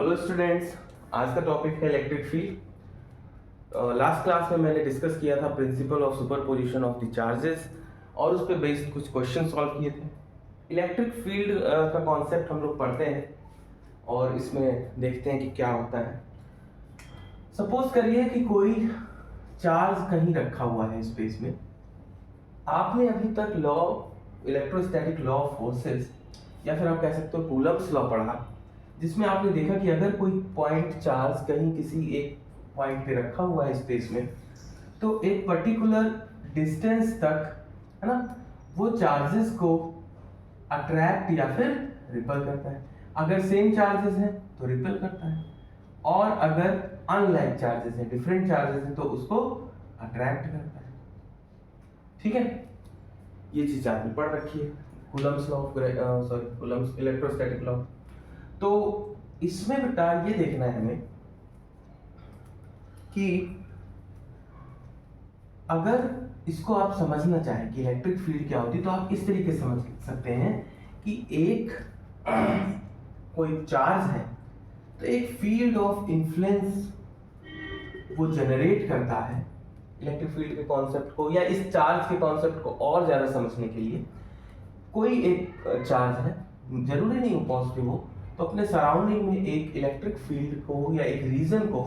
Hello students, आज का topic है इलेक्ट्रिक फील्ड। लास्ट क्लास में मैंने डिस्कस किया था principle of superposition of the charges और उस पर बेस्ड कुछ क्वेश्चन सॉल्व किए थे। इलेक्ट्रिक फील्ड का कॉन्सेप्ट हम लोग पढ़ते हैं और इसमें देखते हैं कि क्या होता है। सपोज करिए कि कोई चार्ज कहीं रखा हुआ है स्पेस में। आपने अभी तक law electrostatic law of forces या फिर आप कह सकते हो कूलम्ब्स लॉ पढ़ा, जिसमें आपने देखा कि अगर कोई पॉइंट चार्ज कहीं किसी एक पॉइंट पे रखा हुआ है स्पेस में, तो एक पर्टिकुलर डिस्टेंस तक, है ना, वो चार्जेस को अट्रैक्ट या फिर रिपल करता है। अगर सेम चार्जेस हैं तो रिपल करता है, और अगर अनलाइक चार्जेस हैं, डिफरेंट चार्जेस हैं, तो उसको अट्रैक्ट करता है। ठीक है, ये चीज आपने पढ़ रखी है, Coulomb's law of Coulomb's electrostatic law. तो इसमें बेटा ये देखना है हमें कि अगर इसको आप समझना चाहें कि इलेक्ट्रिक फील्ड क्या होती है, तो आप इस तरीके से समझ सकते हैं कि एक कोई चार्ज है तो एक फील्ड ऑफ इन्फ्लुएंस वो जनरेट करता है। इलेक्ट्रिक फील्ड के कॉन्सेप्ट को या इस चार्ज के कॉन्सेप्ट को और ज्यादा समझने के लिए, कोई एक चार्ज है, जरूरी नहीं हो पॉजिटिव हो, तो अपने सराउंडिंग में एक इलेक्ट्रिक फील्ड को या एक रीजन को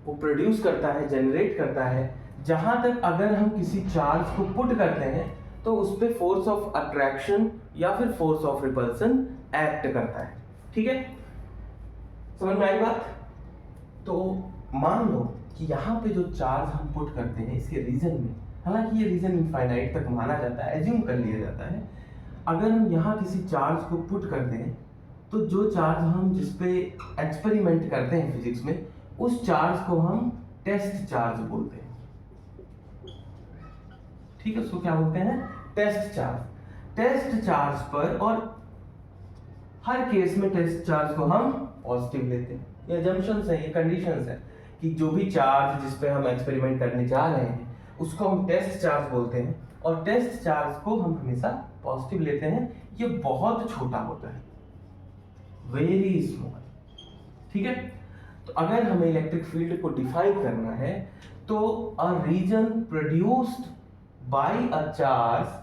वो प्रोड्यूस करता है, जनरेट करता है, जहां तक अगर हम किसी चार्ज को पुट करते हैं तो उस पर फोर्स ऑफ अट्रैक्शन या फिर फोर्स ऑफ रिपल्सन एक्ट करता है। ठीक है, समझ में आई बात? तो मान लो कि यहाँ पे जो चार्ज हम पुट करते हैं इसके रीजन में, हालांकि ये रीजन इनफाइनाइट तक माना जाता है, एज्यूम कर लिया जाता है, अगर हम यहाँ किसी चार्ज को पुट करते हैं तो जो चार्ज हम जिस पे एक्सपेरिमेंट करते हैं फिजिक्स में, उस चार्ज को हम टेस्ट चार्ज बोलते हैं। ठीक है, उसको क्या बोलते हैं? Test charge. टेस्ट चार्ज पर, और हर केस में टेस्ट चार्ज को हम पॉजिटिव लेते हैं। ये अजम्पशंस है, ये कंडीशंस है कि जो भी चार्ज जिस पे हम एक्सपेरिमेंट करने जा रहे हैं उसको हम टेस्ट चार्ज बोलते हैं, और टेस्ट चार्ज को हम हमेशा पॉजिटिव लेते हैं। ये बहुत छोटा होता है, वेरी स्मॉल। ठीक है, तो अगर हमें इलेक्ट्रिक फील्ड को डिफाइन करना है तो a region produced by a charge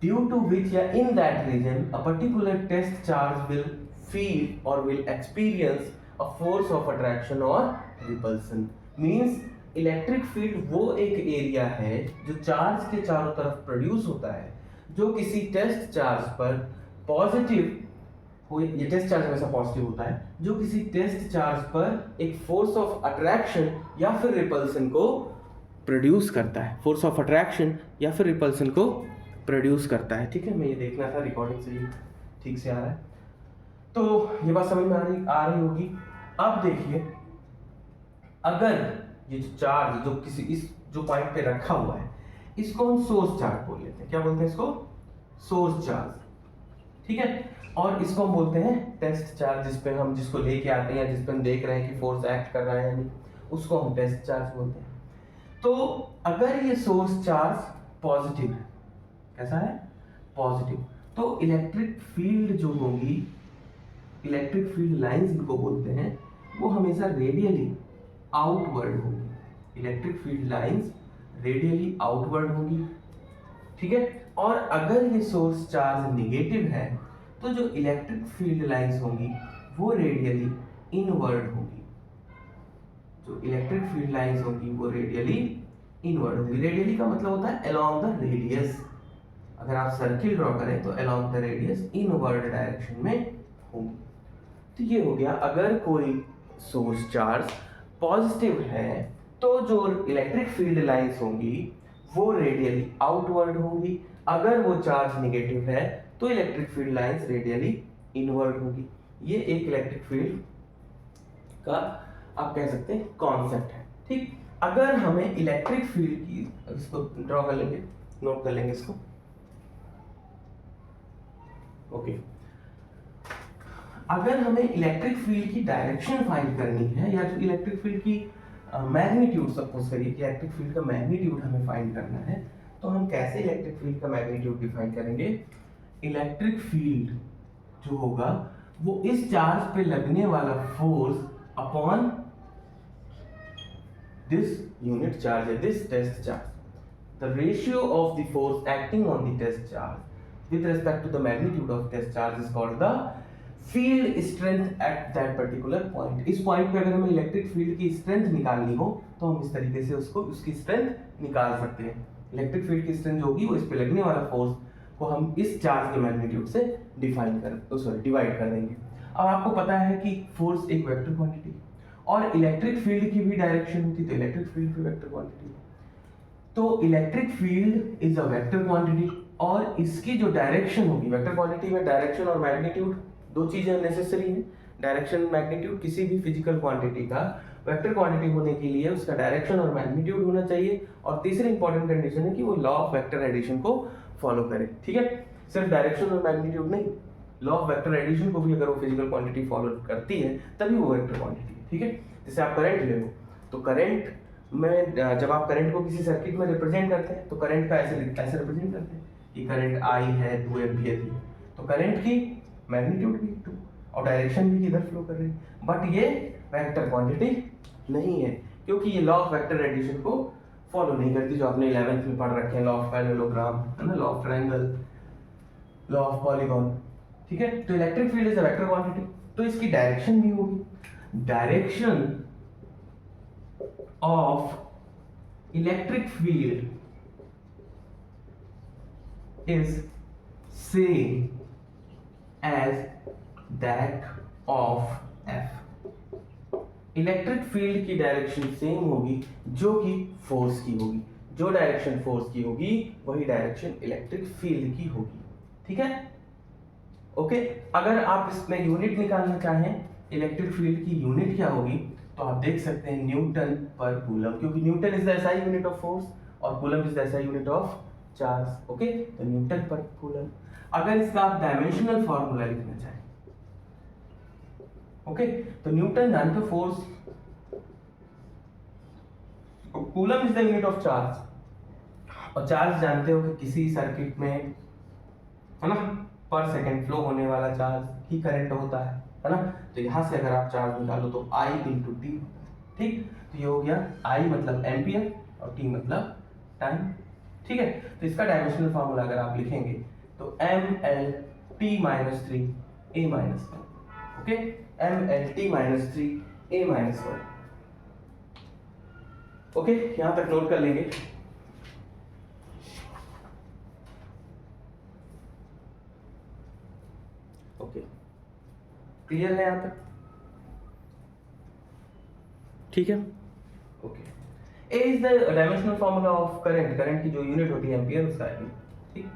due to which या in that region a particular test charge will feel or will experience a force of attraction or repulsion। means electric field वो एक area है जो charge के चारों तरफ produce होता है, जो किसी टेस्ट चार्ज पर पॉजिटिव हो, ये टेस्ट चार्ज हमेशा पॉजिटिव होता है, जो किसी टेस्ट चार्ज पर एक फोर्स ऑफ अट्रैक्शन या फिर रिपल्सन को प्रोड्यूस करता है, फोर्स ऑफ अट्रैक्शन या फिर रिपल्सन को प्रोड्यूस करता है। ठीक है, मैं ये देखना था रिकॉर्डिंग से ठीक से आ रहा है, तो ये बात समझ में आ रही होगी। अब देखिए, अगर ये जो चार्ज जो किसी इस जो पॉइंट पे रखा हुआ है, इसको हम सोर्स चार्ज बोल लेते हैं। क्या बोलते हैं इसको? Source charge. ठीक है, और इसको हम बोलते हैं टेस्ट चार्ज, जिसपे हम जिसको लेके आते हैं या जिसपे हम देख रहे हैं कि फोर्स एक्ट कर रहा है या नहीं, उसको हम टेस्ट चार्ज बोलते हैं। तो अगर ये सोर्स चार्ज पॉजिटिव है, कैसा है? पॉजिटिव, तो इलेक्ट्रिक फील्ड जो होगी, इलेक्ट्रिक फील्ड लाइंस इनको बोलते हैं, वो हमेशा रेडियली आउटवर्ड होगी। Electric field lines radially outward होगी। ठीक है, और अगर ये सोर्स चार्ज नेगेटिव है तो जो इलेक्ट्रिक फील्ड लाइंस होंगी वो रेडियली इनवर्ड होगी। जो इलेक्ट्रिक फील्ड लाइंस होंगी वो रेडियली इनवर्ड होगी। रेडियली का मतलब होता है अलोंग द रेडियस। अगर आप सर्किल ड्रॉ करें तो along the radius inward direction में होगी। तो ये हो गया, अगर कोई सोर्स चार्ज पॉजिटिव है तो जो इलेक्ट्रिक फील्ड लाइंस होंगी वो रेडियली आउटवर्ड होगी। अगर वो चार्ज नेगेटिव है तो electric field lines radially inward होगी। ये एक इलेक्ट्रिक फील्ड का आप कह सकते हैं कॉन्सेप्ट है। ठीक, अगर हमें इलेक्ट्रिक फील्ड की, इसको ड्रॉ कर लेंगे, नोट कर लेंगे इसको। ओके, अगर हमें इलेक्ट्रिक फील्ड की डायरेक्शन फाइंड करनी है या जो इलेक्ट्रिक फील्ड की मैग्नीट्यूड, सपोज करिए कि इलेक्ट्रिक फील्ड का मैग्नीट्यूड हमें फाइंड करना है, तो हम कैसे इलेक्ट्रिक फील्ड का मैग्नीट्यूड डिफाइन करेंगे? इलेक्ट्रिक फील्ड जो होगा वो इस चार्ज पे लगने वाला force upon this unit charge है, this test charge. The ratio of the force acting on the test charge with respect to the magnitude of test charge is called the field strength at that particular point. इस point पे अगर हमें electric field की strength निकालनी हो तो हम इस तरीके से उसकी स्ट्रेंथ निकाल सकते हैं। इलेक्ट्रिक फील्ड की स्ट्रेंथ जो होगी वो इस पे लगने वाला फोर्स को हम इस चार्ज के मैग्नीट्यूड से डिवाइड कर देंगे। अब आपको पता है कि फोर्स एक वेक्टर क्वांटिटी और इलेक्ट्रिक फील्ड की भी डायरेक्शन होती है, तो इलेक्ट्रिक फील्ड भी वेक्टर क्वांटिटी। तो electric field is a vector quantity और इसकी जो डायरेक्शन होगी, वेक्टर क्वांटिटी में डायरेक्शन और मैग्नीट्यूड दो चीजें नेसेसरी हैं। डायरेक्शन मैग्नीट्यूड किसी भी फिजिकल क्वांटिटी का वेक्टर क्वांटिटी होने के लिए उसका डायरेक्शन और मैग्नीट्यूड होना चाहिए, और तीसरी इंपॉर्टेंट कंडीशन है कि वो लॉ ऑफ वेक्टर एडिशन को फॉलो करे। ठीक है, सिर्फ डायरेक्शन और मैग्नीट्यूड नहीं, लॉ ऑफ वेक्टर एडिशन को भी अगर वो फिजिकल क्वांटिटी फॉलो करती है तभी वो वेक्टर क्वांटिटी है। ठीक है, जैसे आप करंट ले लो, तो करंट में जब आप करंट को किसी सर्किट में रिप्रेजेंट करते हैं तो करंट का ऐसे रिप्रेजेंट करते हैं कि करंट आई है 2 एम्पियर की, तो करंट की मैग्नीट्यूड भी 2 और डायरेक्शन भी इधर फ्लो कर रही है, बट ये वेक्टर क्वांटिटी नहीं है क्योंकि ये लॉ ऑफ वेक्टर एडिशन को फॉलो नहीं करती, जो आपने 11th में पढ़ रखे हैं, लॉ ऑफ पैरेललोग्राम है ना, law of triangle, law of polygon. ठीक है, तो electric field is a vector quantity, तो इसकी डायरेक्शन भी होगी। Direction of electric field is same as that of F। Electric field की डायरेक्शन सेम होगी जो कि फोर्स की होगी, जो डायरेक्शन फोर्स की होगी वही डायरेक्शन इलेक्ट्रिक फील्ड की होगी। ठीक है, ओके। अगर आप इसमें यूनिट निकालना चाहें इलेक्ट्रिक फील्ड की यूनिट क्या होगी, तो आप देख सकते हैं न्यूटन पर कूलम, क्योंकि newton is the SI unit of force और coulomb is the SI unit of charge. Okay, तो न्यूटन पर कूलम। अगर इसका आप डायमेंशनल फॉर्मूला लिखना चाहें, ओके, तो न्यूटन जानते हो force, coulomb is the unit of charge, और चार्ज जानते हो कि किसी सर्किट में है ना पर सेकंड फ्लो होने वाला चार्ज ही करंट होता है ना। तो यहां से अगर आप चार्ज निकालो तो I इंटू टी, ठीक, तो ये हो गया I मतलब एम्पियर और T मतलब टाइम। ठीक है, तो इसका डायमेंशनल फॉर्मूला अगर आप लिखेंगे तो mLT-3 A-1, okay, mLT-3 A-1, okay, यहां तक नोट कर लेंगे। ओके, क्लियर है यहां तक? ठीक है, okay. A is the dimensional formula of current, current की जो यूनिट होती है एम्पियर, उसका है। ठीक,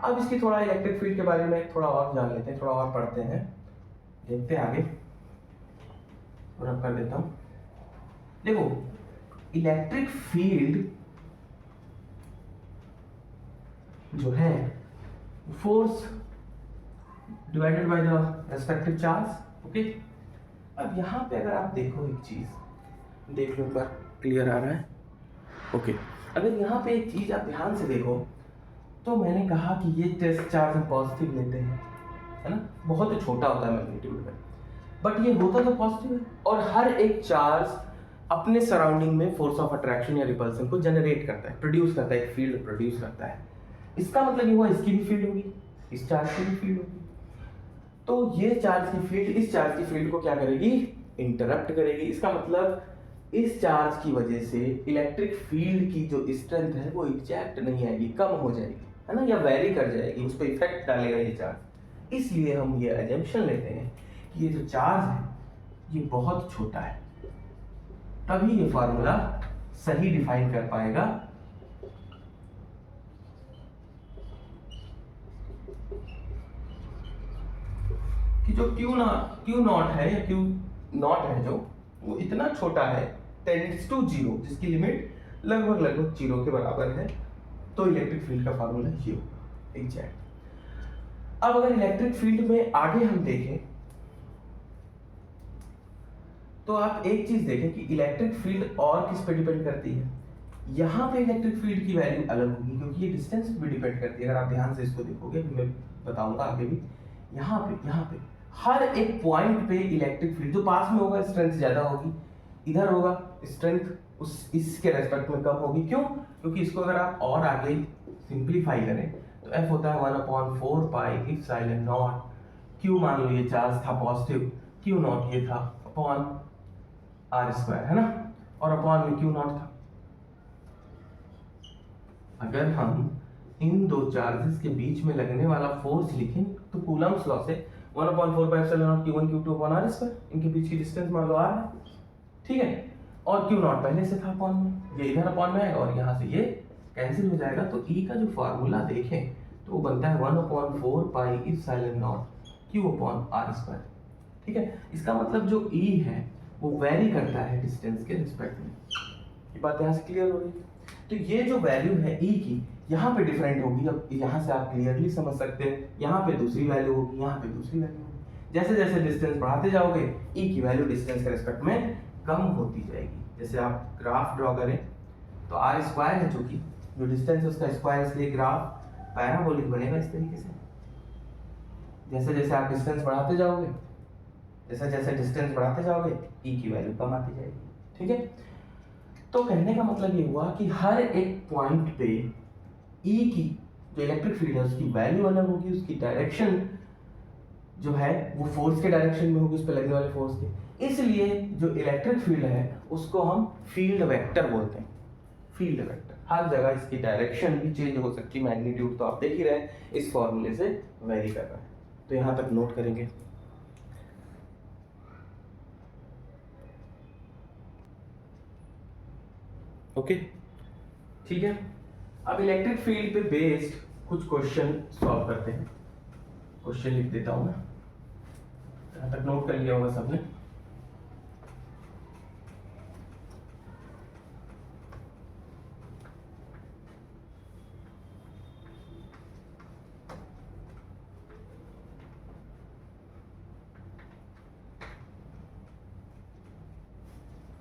अब इसकी थोड़ा इलेक्ट्रिक फील्ड के बारे में थोड़ा और जान लेते हैं, थोड़ा और पढ़ते हैं, देखते हैं आगे, और अब कर देता हूं। देखो, इलेक्ट्रिक फील्ड जो है force divided by the respective charge. Okay, अब यहां पे अगर आप देखो एक चीज देख लो, एक बार क्लियर आ रहा है? ओके, अगर यहाँ पे एक चीज आप ध्यान से देखो तो मैंने कहा कि ये टेस्ट चार्ज हम पॉजिटिव लेते हैं, है ना, बहुत ही छोटा होता है मैग्नीट्यूड में, बट ये होता तो पॉजिटिव है, और हर एक चार्ज अपने सराउंडिंग में फोर्स ऑफ अट्रैक्शन या रिपल्सन को जनरेट करता है, प्रोड्यूस करता है, एक फील्ड प्रोड्यूस करता है। इसका मतलब ये हुआ इसकी भी फील्ड होगी, इस चार्ज की भी फील्ड होगी, तो ये चार्ज की फील्ड इस चार्ज की फील्ड को क्या करेगी, इंटरप्ट करेगी। इसका मतलब इस चार्ज की वजह से इलेक्ट्रिक फील्ड की जो स्ट्रेंथ है वो एग्जैक्ट नहीं आएगी, कम हो जाएगी, है ना, या वेरी कर जाएगी, उस पर इफेक्ट डालेगा ये चार्ज। इसलिए हम ये अजम्पशन लेते हैं कि ये जो चार्ज है ये बहुत छोटा है, तभी ये फार्मूला सही डिफाइन कर पाएगा कि जो Q नॉट है या Q नॉट है जो वो इतना छोटा है, टेंड्स टू जीरो, जिसकी लिमिट लगभग जीरो के बराबर है, तो इलेक्ट्रिक फील्ड का फार्मूला ये होगा एग्जैक्ट। अब अगर इलेक्ट्रिक फील्ड में आगे हम देखें तो आप एक चीज देखें कि इलेक्ट्रिक फील्ड और किस पे डिपेंड करती है। यहाँ पे इलेक्ट्रिक फील्ड की वैल्यू अलग होगी क्योंकि ये डिस्टेंस पे डिपेंड करती है। अगर आप ध्यान से इसको देखोगे, मैं बताऊंगा आगे भी, यहाँ पे हर एक पॉइंट पे इलेक्ट्रिक फील्ड जो पास में होगा स्ट्रेंथ ज़्यादा होगी, इधर होगा स्ट्रेंथ उस इसके रेस्पेक्ट में कम होगी। क्यों? क्योंकि इसको अगर आप और आगे सिंप्लीफाई करें तो F होता है 1/4 पाई इप्सिलॉन नॉट Q, मान लो ये चार्ज था पॉजिटिव, Q नॉट ये था अपॉन R स्क्वायर, है ना, और अपॉन में Q नॉट था। अगर हम इन दो चार्जेस के बीच में लगने वाला फोर्स लिखें तो कूलम्स लॉ से 1/4 pi epsilon not Q1 Q2 upon R square, इनके बीच की डिस्टेंस मान लो R है, ठीक है, और Q नॉट पहले से था अपॉन में, ये इधर अपॉन में आएगा और यहाँ से ये कैंसिल हो जाएगा। तो E का जो फार्मूला देखें तो वो बनता है 1/4 pi epsilon not Q upon R square, ठीक है। इसका मतलब जो E है वो वेरी करता है डिस्टेंस के रिस्पेक्ट में। ये बात यहाँ से क्लियर हो रही है। तो ये जो वैल्यू है E की यहाँ पे डिफरेंट होगी। अब यहाँ से आप क्लियरली समझ सकते हैं, यहाँ पे दूसरी वैल्यू होगी, यहाँ पे दूसरी वैल्यू होगी। जैसे जैसे डिस्टेंस बढ़ाते जाओगे E की वैल्यू डिस्टेंस के रिस्पेक्ट में कम होती जाएगी। जैसे आप ग्राफ ड्रॉ करें तो R स्क्वायर है, चूंकि जो डिस्टेंस है उसका स्क्वायर, इसलिए ग्राफ पैराबोलिक बनेगा इस तरीके से। जैसे जैसे आप डिस्टेंस बढ़ाते जाओगे, जैसे जैसे डिस्टेंस बढ़ाते जाओगे E की वैल्यू कम आती जाएगी, ठीक है। तो कहने का मतलब ये हुआ कि हर एक पॉइंट पे E की जो इलेक्ट्रिक फील्ड है उसकी वैल्यू अलग होगी, उसकी डायरेक्शन जो है वो फोर्स के डायरेक्शन में होगी, उस पर लगने वाले फोर्स के। इसलिए जो इलेक्ट्रिक फील्ड है उसको हम फील्ड वेक्टर बोलते हैं। फील्ड वेक्टर, हर जगह इसकी डायरेक्शन भी चेंज हो सकती है, मैग्नीट्यूड तो आप देख ही रहे हैं इस फॉर्मूले से वेरी कर रहा है। तो यहाँ तक नोट करेंगे। ओके, ठीक है। अब इलेक्ट्रिक फील्ड पे बेस्ड कुछ क्वेश्चन सॉल्व करते हैं। क्वेश्चन लिख देता हूं मैं, यहाँ तक नोट कर लिया होगा सबने।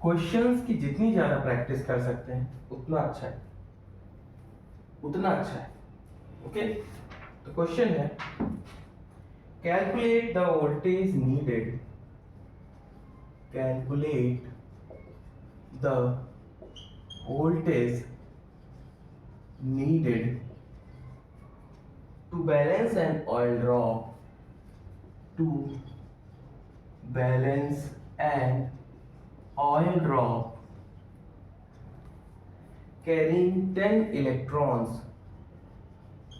क्वेश्चंस की जितनी ज्यादा प्रैक्टिस कर सकते हैं उतना अच्छा है, उतना अच्छा है। ओके, तो क्वेश्चन है calculate the voltage needed, calculate the voltage needed to balance an oil drop, to balance an oil drop carrying 10 electrons,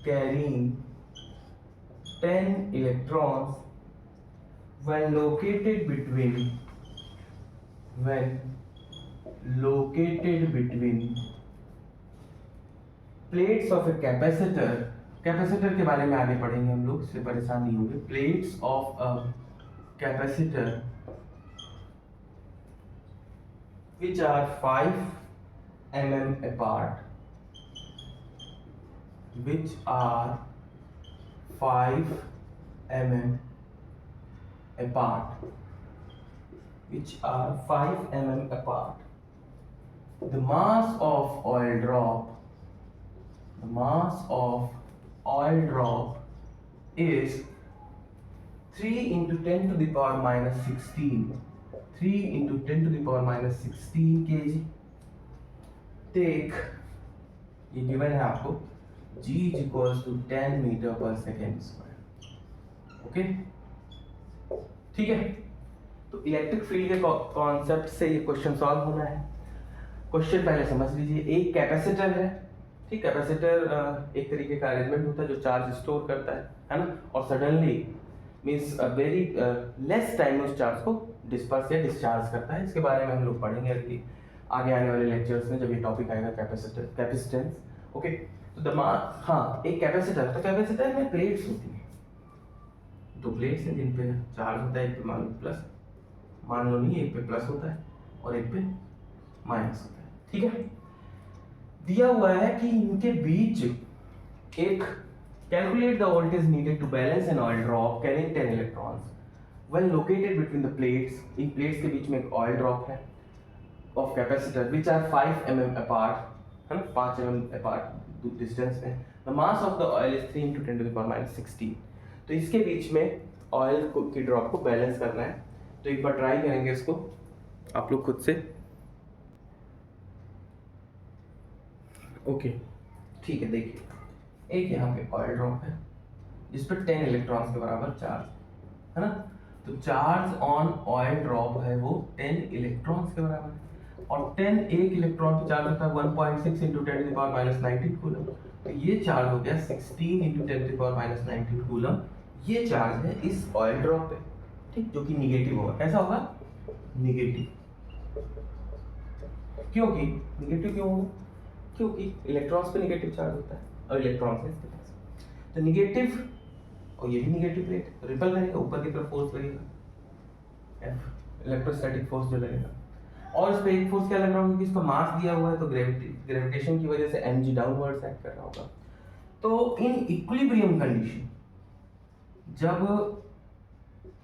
carrying 10 electrons when located between plates of a capacitor. Capacitor के बारे में आगे पढ़ेंगे हम लोग, इससे परेशान नहीं होंगे। Plates of a capacitor which are 5 mm apart, which are 5 mm apart, which are 5 mm apart. The mass of oil drop, the mass of oil drop is 3 into 10 to the power minus 16, 3 into 10 to the power minus 16 kg. Take, ये given है आपको, G is equals to 10 metre per second square. Okay, ठीक है। तो electric field के concept से ये question solve होना है। क्वेश्चन पहले समझ लीजिए। एक कैपेसिटर है, ठीक। कैपेसिटर एक तरीके का अरेंजमेंट होता है जो चार्ज स्टोर करता है ना, और suddenly means very less time में उस चार्ज को डिस्पर्स या डिस्चार्ज करता है। इसके बारे में हम लोग पढ़ेंगे अगली आगे आने वाले लेक्चर्स में, जब ये टॉपिक आएगा कैपेसिटर, कैपेसिटेंस। ओके, तो हाँ, एक कैपेसिटर, तो कैपेसिटर में प्लेट्स होती हैं, दो प्लेट्स हैं जिन पे चार्ज होता है। एक पे मान लो प्लस, मान लो नहीं, एक पे प्लस होता है और एक पे माइनस होता है, ठीक है। दिया हुआ है कि इनके बीच एक, calculate the voltage needed to balance an oil drop carrying 10 electrons when located between the plates. इन प्लेट्स के बीच में एक ऑयल ड्रॉप है of capacitor which are 5 mm apart, है ना, 5 mm अपार्ट डिस्टेंस में। The mass of the oil is 3 into 10 to the power minus 16। तो इसके बीच में ऑयल की ड्रॉप को बैलेंस करना है। तो एक बार ट्राई करेंगे इसको आप लोग खुद से। ओके ठीक है, देखिए एक यहाँ पे ऑयल ड्रॉप है जिस पर 10 इलेक्ट्रॉन्स के बराबर चार्ज है ना। तो चार्ज ऑन ऑयल ड्रॉप है वो 10 इलेक्ट्रॉन्स के बराबर है, और 10 एक इलेक्ट्रॉन पे चार्ज होता है 1.6 into 10 to the power minus 19 coulomb. तो ये चार्ज हो गया 16 into 10 to the power minus 19 coulomb. ये चार्ज है इस ऑयल ड्रॉप पे, ठीक, जो कि निगेटिव होगा। कैसा होगा? निगेटिव। क्योंकि निगेटिव क्यों होगा? क्योंकि इलेक्ट्रॉन्स पे निगेटिव चार्ज होता है और इलेक्ट्रॉन्स है इसके पास, तो निगेटिव, और ये भी निगेटिव प्लेट, तो रिपल करेगा, ऊपर की तरफ फोर्स लगेगा एफ, इलेक्ट्रोस्टैटिक फोर्स जो लगेगा। और इस पे एक फोर्स क्या लग रहा होगा कि इसका मास दिया हुआ है, तो ग्रेविटेशन की वजह से mg डाउनवर्ड्स एक्ट कर रहा होगा। तो इन इक्विलिब्रियम कंडीशन, जब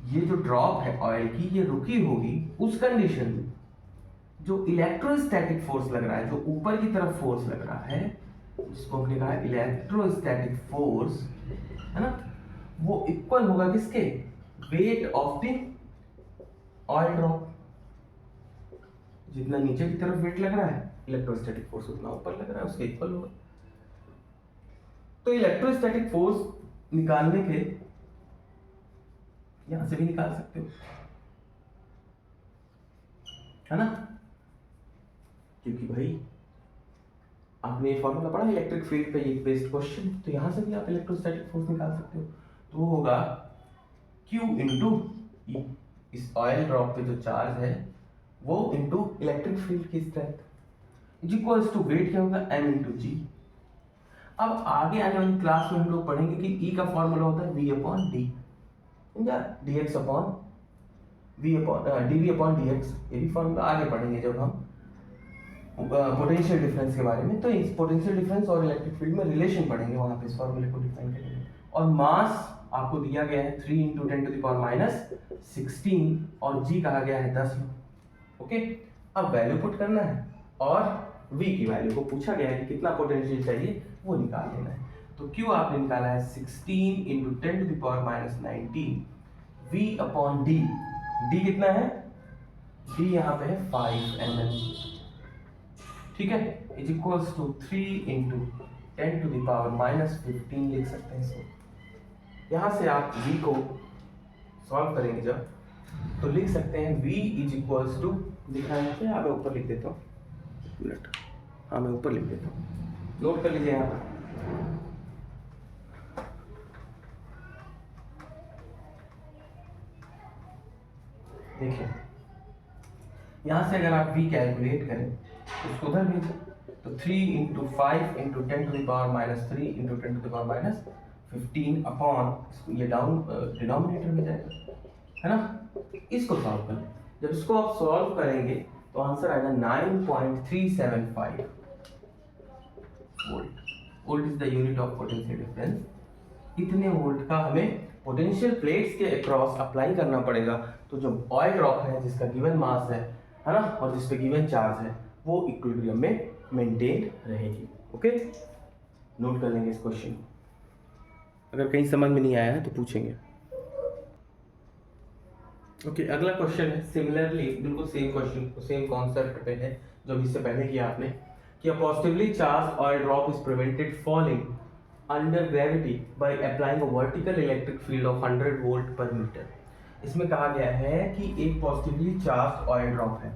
ये जो ड्रॉप है ऑयल की ये रुकी होगी, उस कंडीशन में जो इलेक्ट्रोस्टैटिक फोर्स लग रहा है, जो ऊपर की तरफ फोर्स लग रहा है, जिसको हमने कहा इलेक्ट्रोस्टैटिक फोर्स है ना, वो इक्वल होगा किसके? Weight of the oil drop. जितना नीचे की तरफ वेट लग रहा है इलेक्ट्रोस्टैटिक फोर्स उतना ऊपर लग रहा है, उसके इक्वल होगा। तो इलेक्ट्रोस्टैटिक फोर्स निकालने के यहां से भी निकाल सकते हो, है ना, क्योंकि भाई आपने ये फॉर्मूला पढ़ा इलेक्ट्रिक फील्ड पे, ये बेस्ड क्वेश्चन, तो यहां से भी आप इलेक्ट्रोस्टैटिक फोर्स निकाल सकते हो। तो वो होगा Q इंटू E, इस ऑयल ड्रॉप पे जो चार्ज है वो इंटू इलेक्ट्रिक फील्ड की strength is equals to weight क्या होगा? m into g. अब आगे आने वाली क्लास में हम लोग पढ़ेंगे कि E का फॉर्मूला होता है v अपॉन डी, या dx upon v upon dv upon dx। ये भी फॉर्मूला आगे पढ़ेंगे जब हम पोटेंशियल डिफरेंस के बारे में। तो इस पोटेंशियल डिफरेंस और इलेक्ट्रिक फील्ड में रिलेशन पढ़ेंगे, वहां पे इस फॉर्मूले को डिफाइन करेंगे। और मास आपको दिया गया है 3 into 10 to the power minus 16, और जी कहा गया है 10। ओके, अब वैल्यू पुट करना है और v की वैल्यू को पूछा गया है कि कितना पोटेंशियल चाहिए वो निकाल लेना है। तो q आपने निकाला है 16 into 10 to the power minus 19, v upon d, d कितना है? d यहाँ पे है 5 mm, ठीक है, is equals to 3 into 10 to the power minus 15 लिख सकते हैं इसको। यहाँ से आप v को सॉल्व करेंगे जब, तो लिख सकते हैं v इज इक्वल्स टू, लिखा है क्या? मैं ऊपर लिख देता हूँ, मिनट, हाँ मैं ऊपर लिख देता हूँ, नोट कर लीजिए यहाँ पर। देखिए यहाँ से अगर आप v कैलकुलेट करें तो उसको उधर भेजें, तो 3 into 5 into 10 to the power minus 3 into 10 to the power minus 15 upon, ये डाउन डिनोमिनेटर में जाएगा, है ना। इसको सॉल्व करें, जब इसको आप सॉल्व करेंगे तो आंसर आएगा 9.375 volt. Volt is the unit of potential difference. इतने वोल्ट का हमें पोटेंशियल प्लेट्स के अक्रॉस अप्लाई करना पड़ेगा। तो जो ऑयल ड्रॉप है जिसका गिवन मास है ना, और जिस पे गिवन चार्ज है, वो इक्विलिब्रियम में मेंटेन रहेगी। ओके, नोट कर लेंगे इस क्वेश्चन, अगर कहीं समझ में नहीं आया है तो पूछेंगे। ओके, अगला क्वेश्चन है सिमिलरली बिल्कुल सेम क्वेश्चन, सेम कॉन्सेप्ट पे है जो इससे पहले किया आपने, कि a positively charge oil drop is prevented falling under gravity by applying a vertical electric field of 100 volt per metre. इसमें कहा गया है कि एक पॉजिटिवली चार्ज ऑयल ड्रॉप है,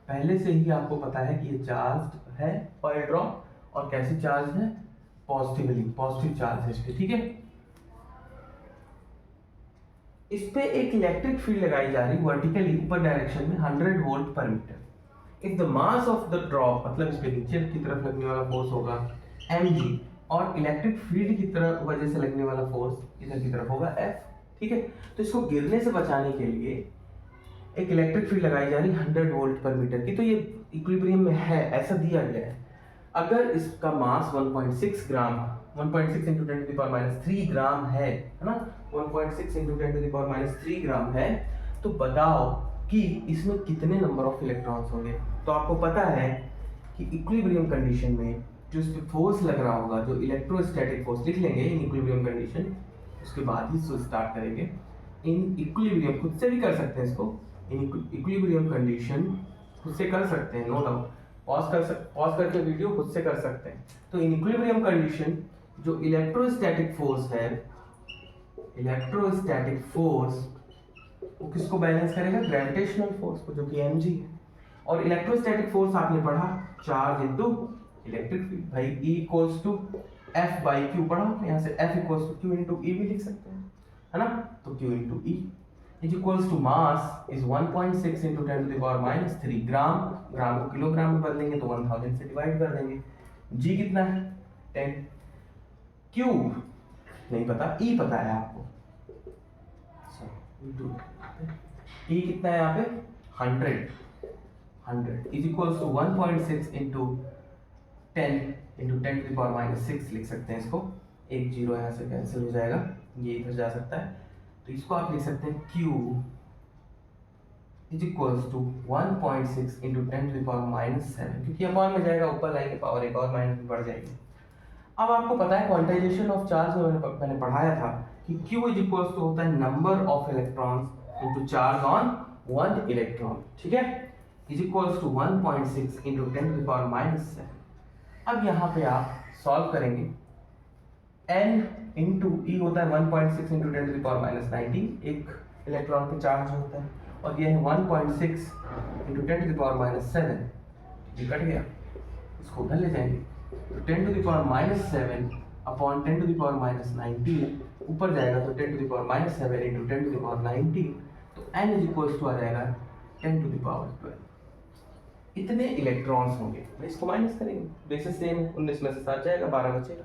पहले से ही आपको पता है कि ये चार्ज है ऑयल ड्रॉप, और कैसे चार्ज है? पॉजिटिवली, पॉजिटिव चार्ज है इस पे, ठीक है। इस पे एक इलेक्ट्रिक फील्ड लगाई जा रही वर्टिकली ऊपर डायरेक्शन में 100 volt per metre. If the mass of the drop, मतलब इस पे नीचे की तरफ लगने वाला फोर्स होगा mg, और इलेक्ट्रिक फील्ड की तरफ वजह से लगने वाला फोर्स इधर की तरफ होगा f, ठीक है। तो इसको गिरने से बचाने के लिए एक इलेक्ट्रिक फील्ड लगाई जा रही 100 वोल्ट पर मीटर की। तो ये इक्विलिब्रियम में है, ऐसा दिया गया है। अगर इसका mass 1.6 gram, 1.6 into 10 to the power minus 3 gram है ना, 1.6 into 10 to the power minus 3 gram है, तो बताओ कि इसमें कितने नंबर ऑफ इलेक्ट्रॉन्स होंगे। तो आपको पता है कि इक्विलिब्रियम कंडीशन में जो इस पे फोर्स लग रहा होगा, जो इलेक्ट्रोस्टैटिक फोर्स, लिख लेंगे इन इक्विलिब्रियम कंडीशन, उसके बाद ही इसको स्टार्ट करेंगे। इन इक्विलिब्रियम, खुद से भी कर सकते हैं इसको, इन इक्विलिब्रियम कंडीशन खुद से कर सकते हैं, नो डाउट, पॉज करके वीडियो खुद से कर सकते हैं। तो इन इक्विलिब्रियम कंडीशन जो इलेक्ट्रोस्टैटिक फोर्स है, इलेक्ट्रोस्टैटिक फोर्स वो किसको बैलेंस करेगा, ग्रेविटेशनल फोर्स को, जो कि mg है। और इलेक्ट्रोस्टैटिक फोर्स आपने पढ़ा चार्ज इनटू इलेक्ट्रिक फील्ड, भाई E equals to F by Q पढ़ा आपने, यहाँ से F equals to Q into E भी लिख सकते हैं, है ना। तो Q into E is equals to mass is 1.6 into 10 to the power -3 gram, gram को किलोग्राम में बदलेंगे तो 1000 से डिवाइड कर देंगे। G कितना है 10, Q नहीं पता, E पता है आपको, E कितना है यहाँ पे 100 is equals to 1.6 into 10 into 10 to the power -6 लिख सकते हैं इसको, एक जीरो यहाँ से कैंसिल हो जाएगा, ये इधर जा सकता है, तो इसको आप लिख सकते हैं Q is equals to 1.6 into 10 to the power -7, क्योंकि अपॉन में जाएगा ऊपर लाएंगे पावर एक और माइनस में बढ़ जाएगी। अब आपको पता है क्वांटाइजेशन ऑफ चार्ज में मैंने पढ़ाया था कि Q इज इक्वल्स टू होता है number of electrons into charge on one electron, ठीक है, is equals to 1.6 into 10 to the power -7। अब यहाँ पे आप सॉल्व करेंगे, n इंटू E होता है 1.6 इंटू 10 टू द पावर -19, एक इलेक्ट्रॉन पे चार्ज होता है, और ये है 1.6 इंटू 10 टू द पावर -7, ये कट गया, इसको उधर ले जाएंगे, तो 10 to the power -7 upon 10 to the power -19 ऊपर जाएगा, तो 10 to the power -7 into 10 to the power 19, तो n इज इक्वल्स टू आ जाएगा 10 टू द पावर 12। इतने इलेक्ट्रॉन्स होंगे, इसको माइनस करेंगे, बेसिस सेम है, 19 में से 7 जाएगा, 12 बचेगा,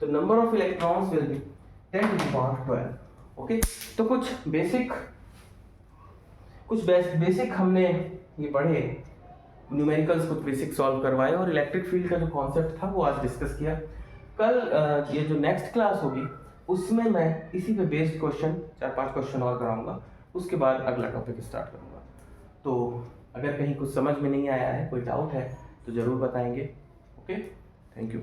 तो number of electrons will be 10 to the power 12। Okay, तो कुछ बेसिक हमने ये पढ़े, न्यूमेरिकल्स कुछ बेसिक सॉल्व करवाए, और इलेक्ट्रिक फील्ड का जो कॉन्सेप्ट था वो आज डिस्कस किया। कल ये जो नेक्स्ट क्लास होगी उसमें मैं इसी पे बेस्ड क्वेश्चन 4-5 क्वेश्चन और कराऊंगा, उसके बाद अगला टॉपिक स्टार्ट करूंगा। तो अगर कहीं कुछ समझ में नहीं आया है, कोई डाउट है तो ज़रूर बताएंगे। Okay, thank you.